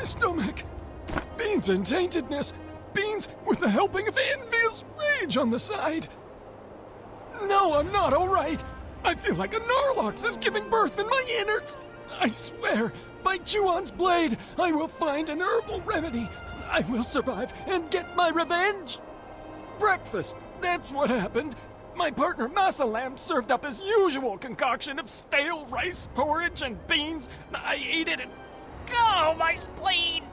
stomach! Beans and taintedness! Beans with a helping of envious rage on the side! No, I'm not alright! I feel like a Narlox is giving birth in my innards! I swear, by Juon's blade, I will find an herbal remedy. I will survive and get my revenge! Breakfast, that's what happened. My partner Masalam served up his usual concoction of stale rice porridge and beans. I ate it and... oh, my spleen!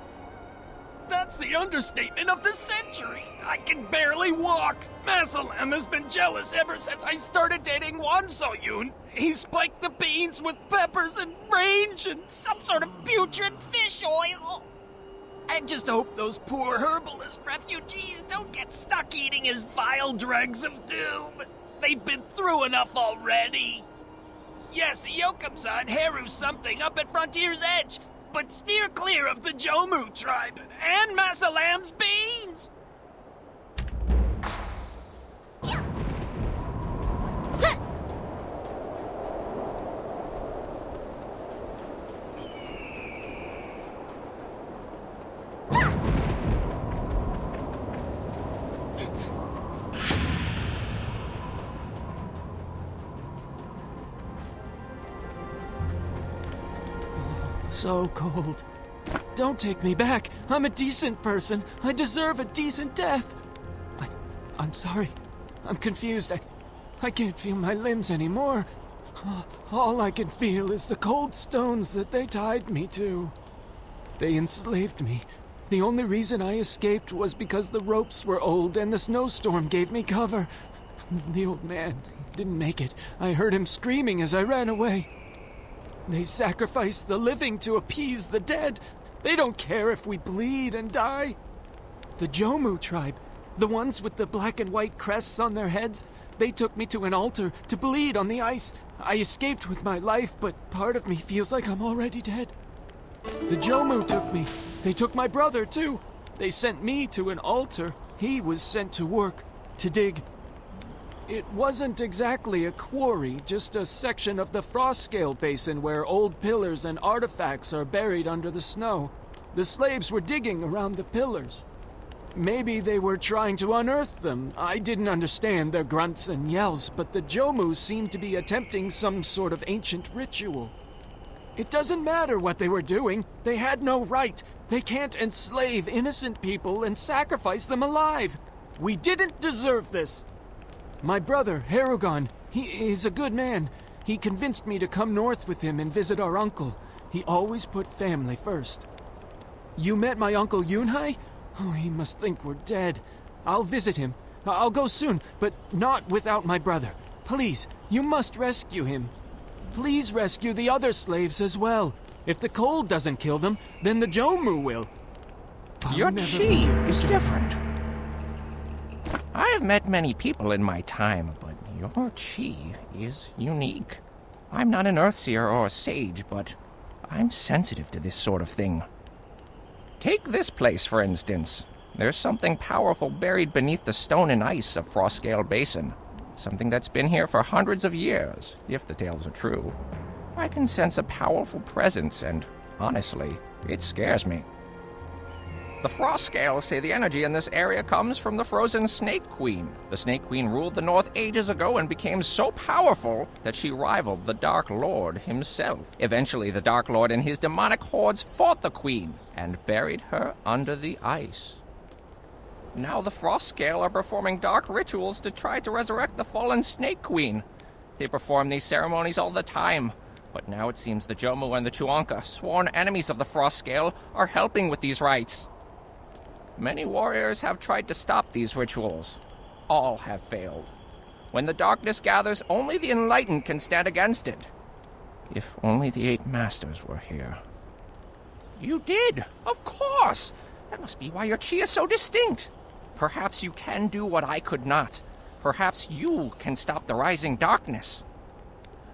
That's the understatement of the century. I can barely walk. Masalam has been jealous ever since I started dating Wan Soyun. He spiked the beans with peppers and range and some sort of putrid fish oil. I just hope those poor herbalist refugees don't get stuck eating his vile dregs of doom. They've been through enough already. Yes, Yokum-san Haru something up at Frontier's Edge, but steer clear of the Jomu tribe and Masalam's beans! So cold. Don't take me back. I'm a decent person. I deserve a decent death. I'm sorry. I'm confused. I can't feel my limbs anymore. All I can feel is the cold stones that they tied me to. They enslaved me. The only reason I escaped was because the ropes were old and the snowstorm gave me cover. The old man didn't make it. I heard him screaming as I ran away. They sacrifice the living to appease the dead. They don't care if we bleed and die. The Jomu tribe, the ones with the black and white crests on their heads, they took me to an altar to bleed on the ice. I escaped with my life, but part of me feels like I'm already dead. The Jomu took me. They took my brother, too. They sent me to an altar. He was sent to work, to dig. It wasn't exactly a quarry, just a section of the Frostscale Basin where old pillars and artifacts are buried under the snow. The slaves were digging around the pillars. Maybe they were trying to unearth them. I didn't understand their grunts and yells, but the Jomu seemed to be attempting some sort of ancient ritual. It doesn't matter what they were doing. They had no right. They can't enslave innocent people and sacrifice them alive. We didn't deserve this. My brother, Harugan, he is a good man. He convinced me to come north with him and visit our uncle. He always put family first. You met my uncle Yunhai? Oh, he must think we're dead. I'll visit him. I'll go soon, but not without my brother. Please, you must rescue him. Please rescue the other slaves as well. If the cold doesn't kill them, then the Jomu will. Your chi is different. I have met many people in my time, but your chi is unique. I'm not an Earthseer or a sage, but I'm sensitive to this sort of thing. Take this place, for instance. There's something powerful buried beneath the stone and ice of Frostscale Basin. Something that's been here for hundreds of years, if the tales are true. I can sense a powerful presence, and honestly, it scares me. The Frostscale say the energy in this area comes from the frozen Snake Queen. The Snake Queen ruled the North ages ago and became so powerful that she rivaled the Dark Lord himself. Eventually, the Dark Lord and his demonic hordes fought the Queen and buried her under the ice. Now the Frostscale are performing dark rituals to try to resurrect the fallen Snake Queen. They perform these ceremonies all the time, but now it seems the Jomu and the Chuanka, sworn enemies of the Frostscale, are helping with these rites. Many warriors have tried to stop these rituals. All have failed. When the darkness gathers, only the enlightened can stand against it. If only the 8 masters were here. You did! Of course! That must be why your chi is so distinct. Perhaps you can do what I could not. Perhaps you can stop the rising darkness.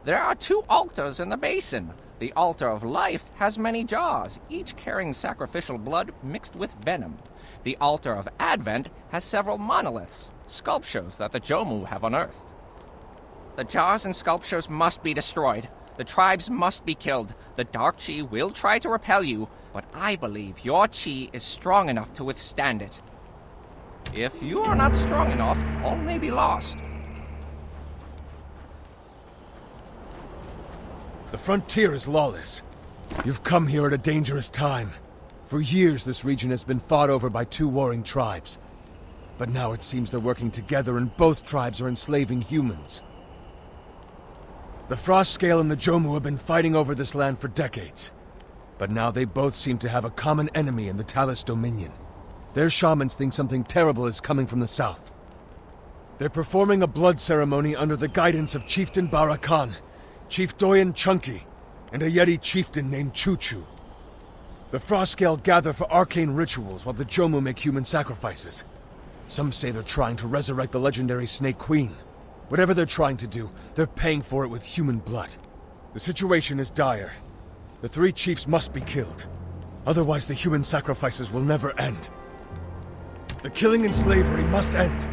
There are 2 altars in the basin. The altar of life has many jars, each carrying sacrificial blood mixed with venom. The altar of Advent has several monoliths, sculptures that the Jomu have unearthed. The jars and sculptures must be destroyed. The tribes must be killed. The Dark Chi will try to repel you, but I believe your Chi is strong enough to withstand it. If you are not strong enough, all may be lost. The frontier is lawless. You've come here at a dangerous time. For years, this region has been fought over by two warring tribes. But now it seems they're working together and both tribes are enslaving humans. The Frostscale and the Jomu have been fighting over this land for decades. But now they both seem to have a common enemy in the Talus Dominion. Their shamans think something terrible is coming from the south. They're performing a blood ceremony under the guidance of Chieftain Barakan, Chief Doyen Chunky, and a Yeti chieftain named Chuchu. The Frostscale gather for arcane rituals while the Jomu make human sacrifices. Some say they're trying to resurrect the legendary Snake Queen. Whatever they're trying to do, they're paying for it with human blood. The situation is dire. The three chiefs must be killed. Otherwise, the human sacrifices will never end. The killing and slavery must end.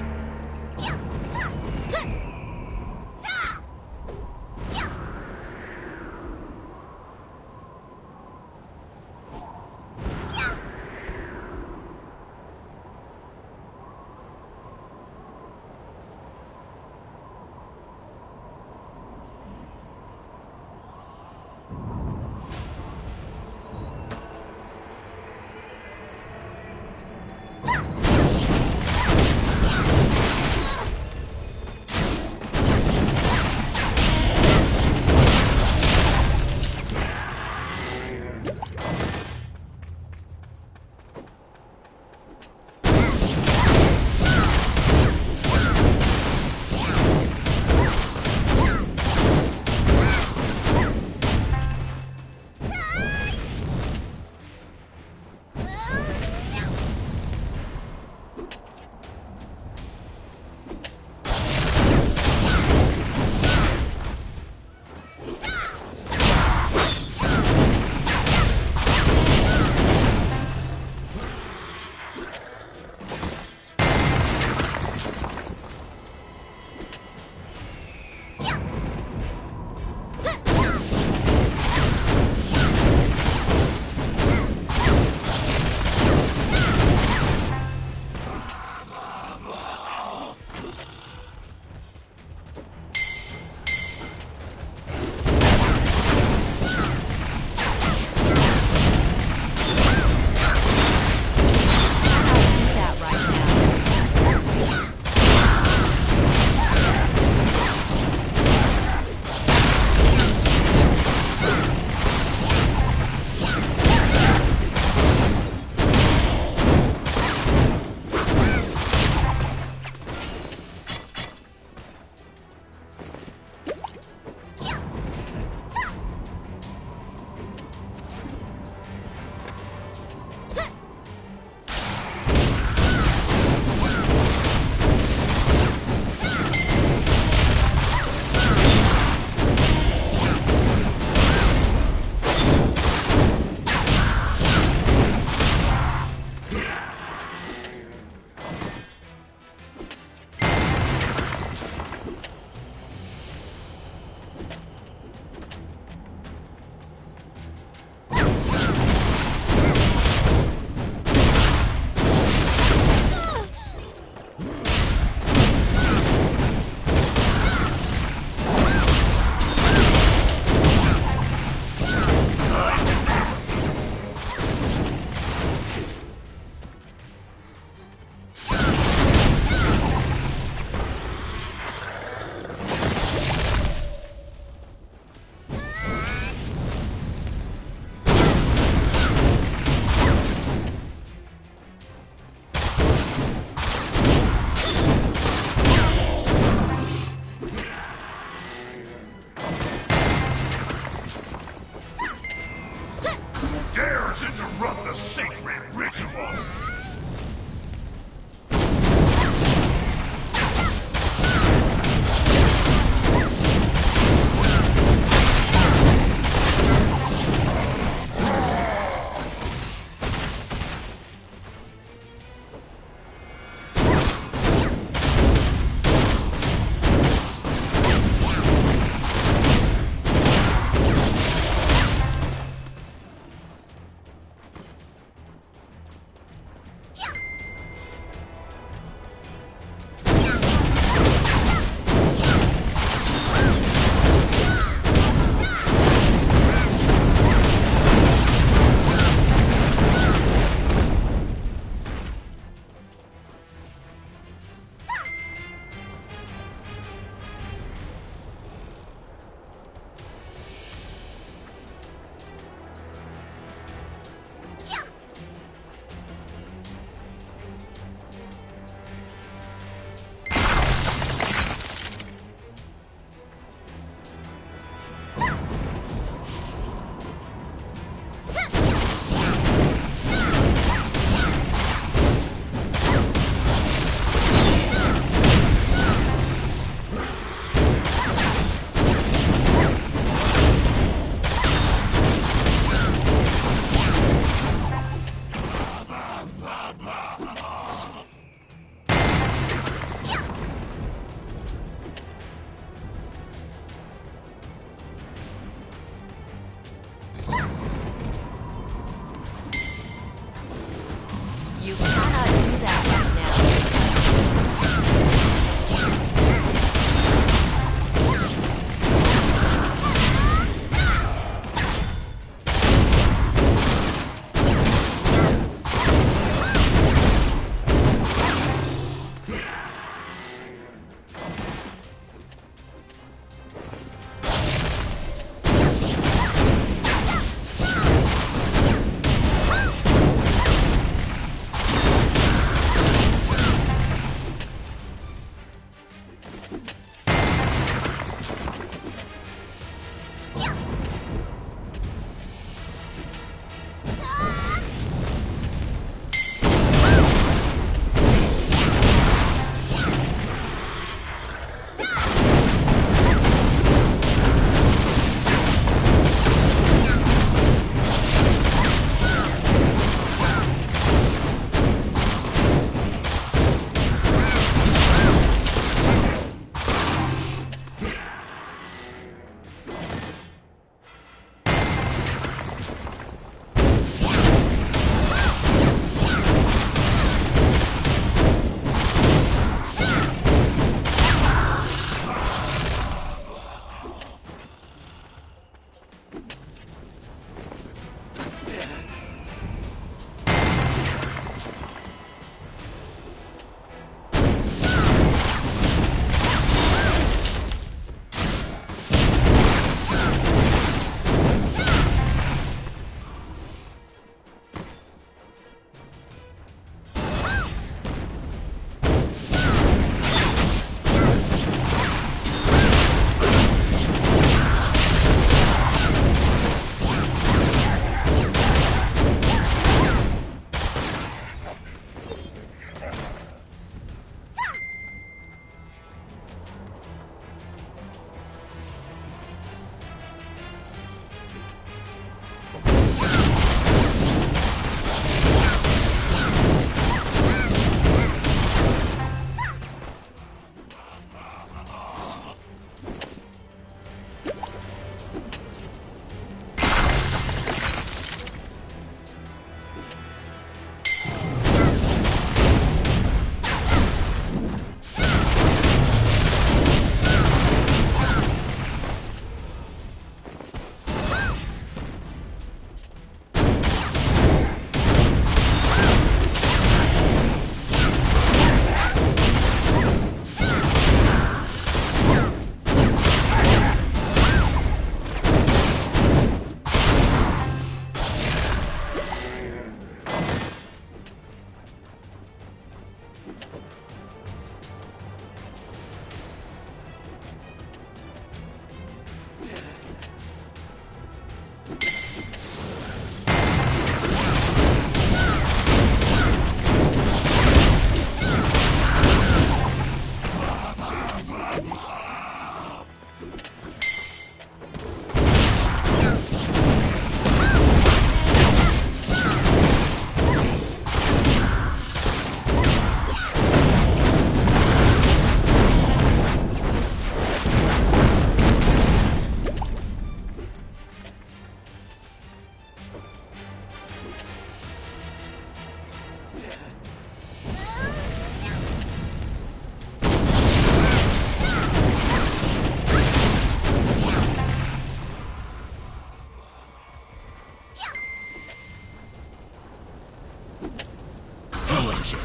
confusion.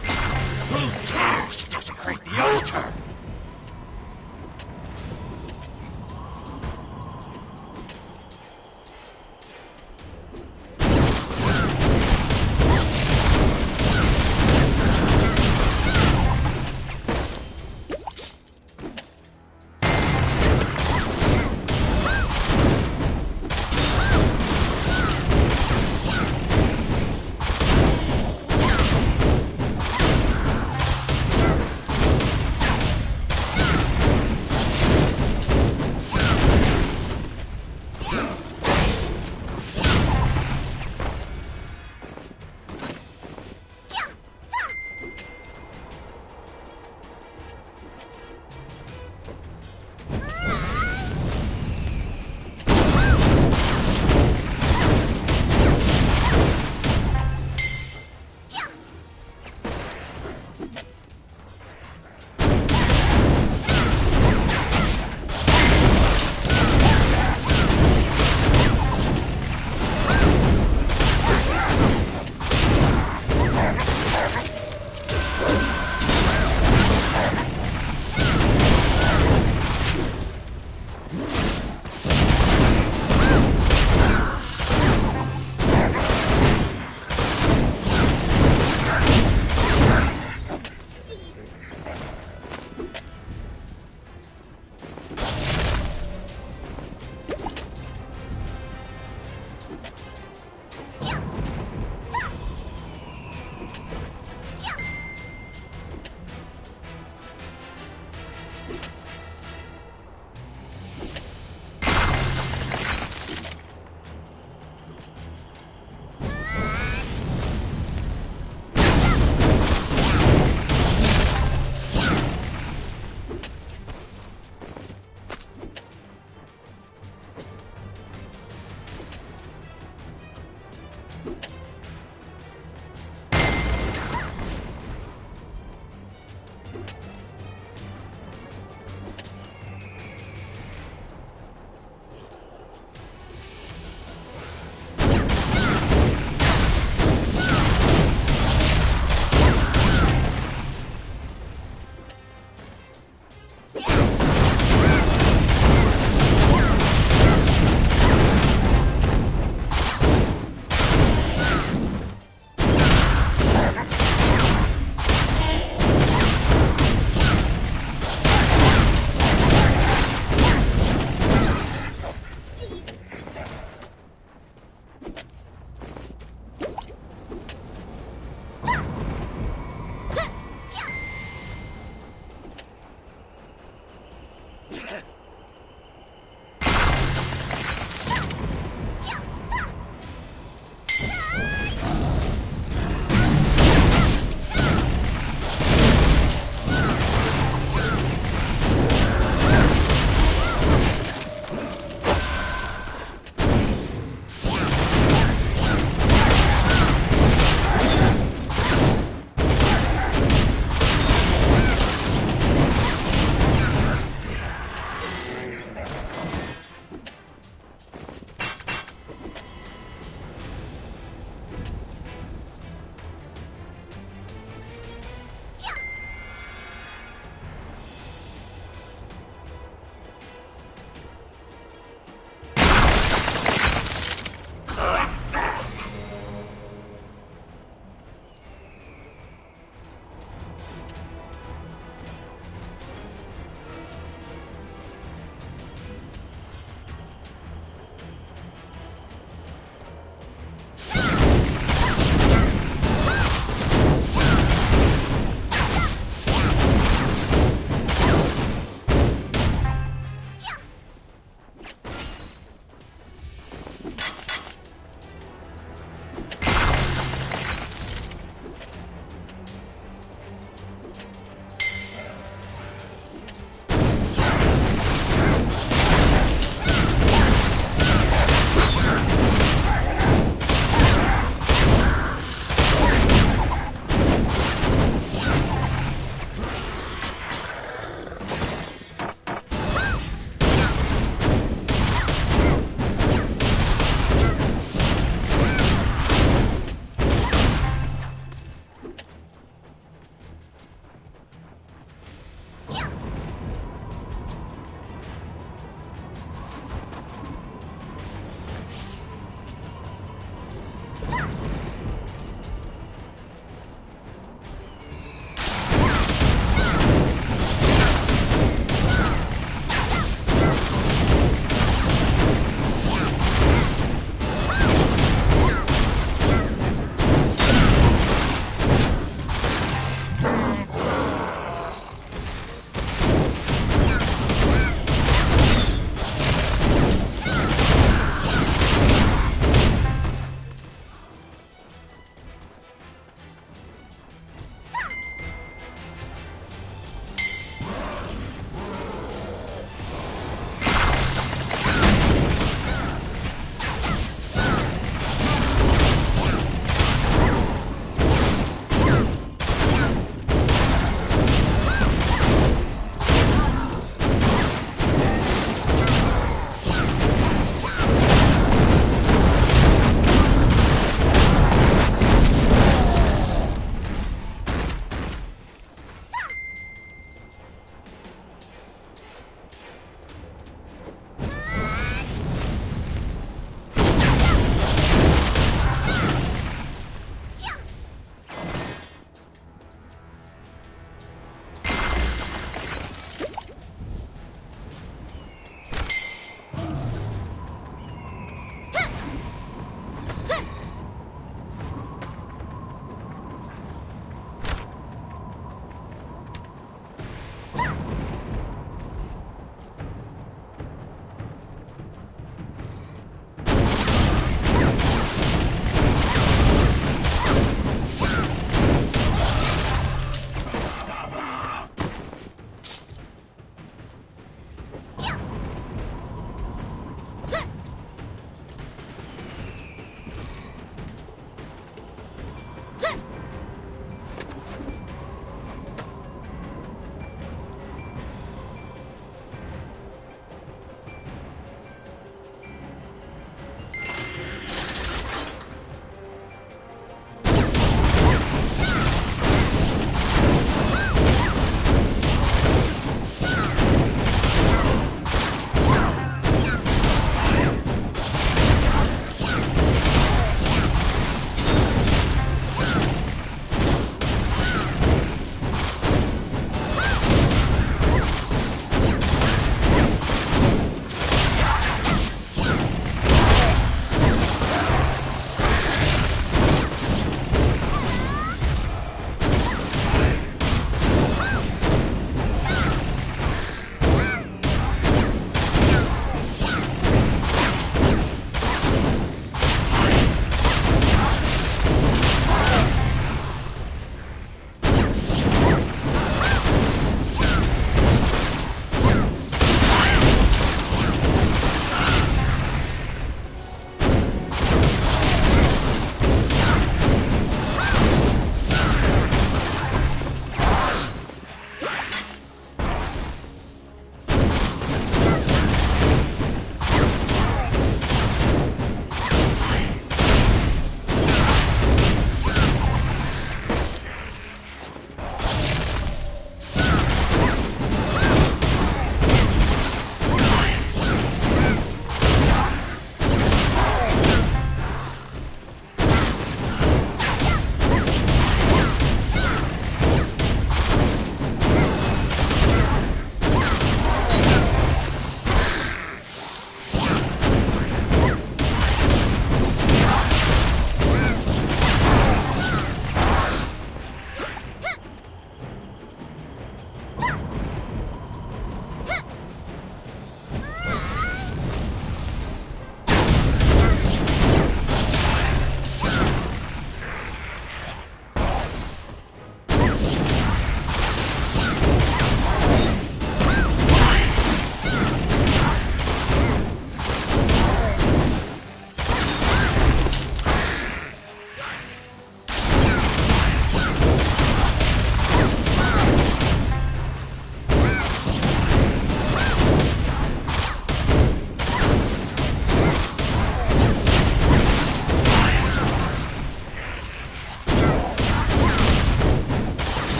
Who dares to desecrate the altar?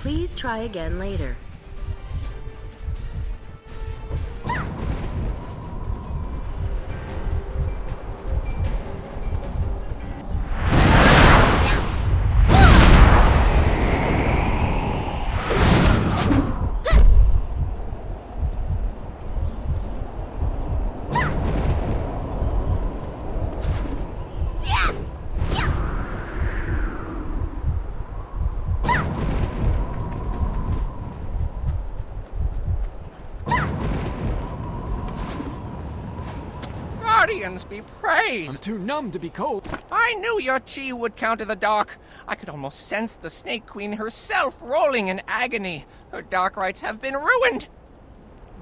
Please try again later. Guardians be I'm praised! too numb to be cold. I knew your chi would counter the dark. I could almost sense the Snake Queen herself rolling in agony. Her dark rites have been ruined.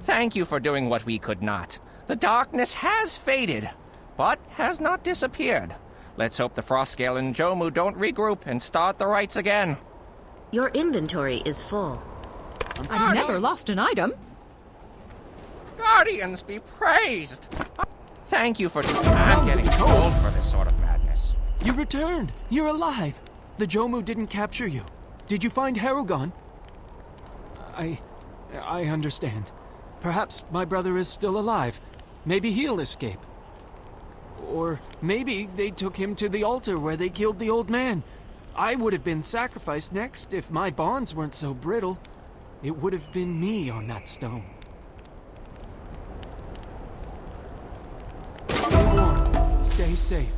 Thank you for doing what we could not. The darkness has faded, but has not disappeared. Let's hope the Frostscale and Jomu don't regroup and start the rites again. Your inventory is full. I've never lost an item. Guardians be praised! Thank you for I'm getting too old for this sort of madness. You returned. You're alive. The Jomu didn't capture you. Did you find Harugon? I understand. Perhaps my brother is still alive. Maybe he'll escape. Or maybe they took him to the altar where they killed the old man. I would have been sacrificed next if my bonds weren't so brittle. It would have been me on that stone. Stay warm. Stay safe.